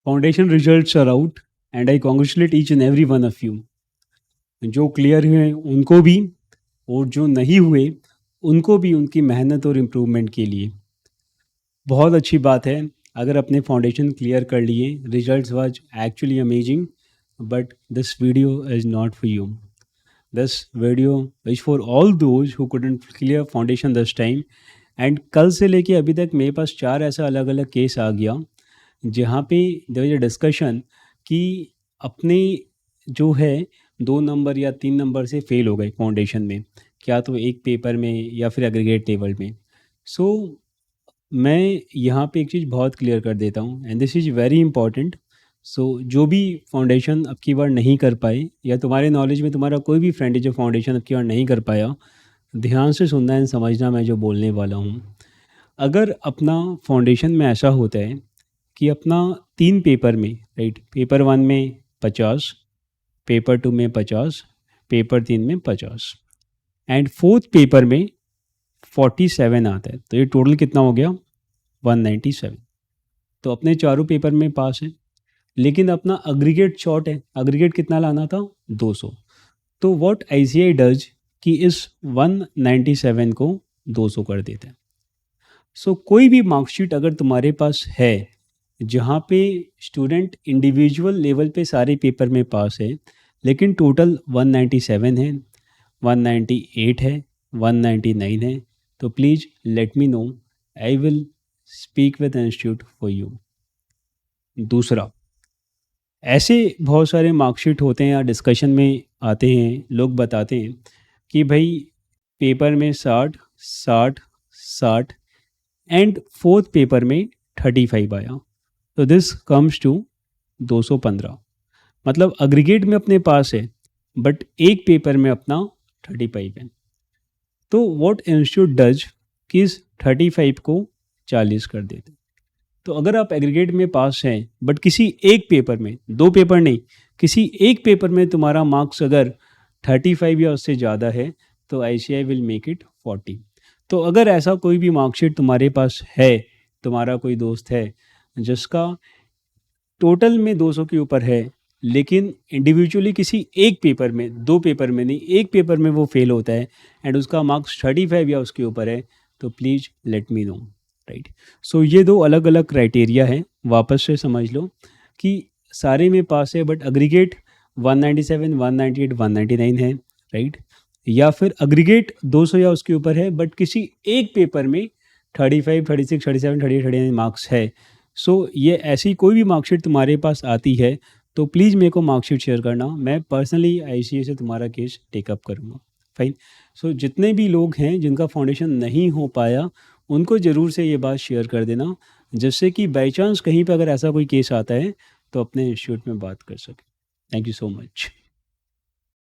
Foundation results are out and I congratulate each and every one of you. जो clear हुए उनको भी और जो नहीं हुए उनको भी उनकी मेहनत और इम्प्रूवमेंट के लिए बहुत अच्छी बात है। अगर अपने फाउंडेशन क्लियर कर लिए, results was actually amazing, but this video is not for you. This video is for all those who couldn't clear foundation this time. And कल से लेके अभी तक मेरे पास 4 ऐसा अलग अलग केस आ गया जहाँ पे देयर इज़ अ डिस्कशन कि अपने जो है 2 नंबर या 3 नंबर से फेल हो गए फाउंडेशन में, क्या तो एक पेपर में या फिर एग्रीगेट लेवल में। सो मैं यहाँ पे एक चीज़ बहुत क्लियर कर देता हूँ and this is very important. So जो भी फाउंडेशन अब की बार नहीं कर पाए या तुम्हारे नॉलेज में तुम्हारा कोई भी फ्रेंड है जो फाउंडेशन अब की बार नहीं कर पाया, ध्यान से सुनना एंड समझना मैं जो बोलने वाला हूँ। अगर अपना फाउंडेशन में ऐसा होता है कि अपना 3 पेपर में, राइट, पेपर 1 में 50, पेपर 2 में 50, पेपर 3 में 50 एंड फोर्थ पेपर में 47 आता है, तो ये टोटल कितना हो गया 197। तो अपने चारों पेपर में पास है, लेकिन अपना अग्रीगेट शॉर्ट है। अग्रीगेट कितना लाना था 200। तो व्हाट आईसीआई डज कि इस 197 को 200 कर देते हैं। सो कोई भी मार्कशीट अगर तुम्हारे पास है जहाँ पे स्टूडेंट इंडिविजुअल लेवल पे सारे पेपर में पास है, लेकिन टोटल 197 है, 198 है, 199 है, तो please let me no, I will speak with institute for you. दूसरा, ऐसे बहुत सारे मार्कशीट होते हैं या डिस्कशन में आते हैं, लोग बताते हैं कि भाई पेपर में 60, 60, 60 एंड फोर्थ पेपर में 35 आया, तो दिस कम्स टू 215। मतलब अग्रीगेट में अपने पास है बट एक पेपर में अपना 35 है। तो व्हाट इंस्टीट्यूट डज कि इस 35 को 40 कर देते। तो अगर आप एग्रीगेट में पास हैं बट किसी एक पेपर में, 2 पेपर नहीं, किसी एक पेपर में तुम्हारा मार्क्स अगर 35 या उससे ज़्यादा है, तो आईसीआई विल मेक इट 40। तो अगर ऐसा कोई भी मार्कशीट तुम्हारे पास है, तुम्हारा कोई दोस्त है जिसका टोटल में 200 के ऊपर है, लेकिन इंडिविजुअली किसी एक पेपर में, 2 पेपर में नहीं, एक पेपर में वो फेल होता है एंड उसका मार्क्स 35 या उसके ऊपर है, तो please let me know, right. So ये 2 अलग अलग क्राइटेरिया हैं, वापस से समझ लो कि सारे में पास है बट अग्रीगेट 197, 198, 199 है, राइट, या फिर अग्रीगेट 200 या उसके ऊपर है बट किसी एक पेपर में 35, 36, 37, 38, 39 मार्क्स है। सो ये ऐसी कोई भी मार्कशीट तुम्हारे पास आती है तो प्लीज़ मेरे को मार्कशीट शेयर करना, मैं पर्सनली आईसीएसई से तुम्हारा केस टेकअप करूँगा। फाइन। सो जितने भी लोग हैं जिनका फाउंडेशन नहीं हो पाया, उनको ज़रूर से ये बात शेयर कर देना, जिससे कि बाई चांस कहीं पर अगर ऐसा कोई केस आता है तो अपने इंस्टीट्यूट में बात कर सके। Thank you so much.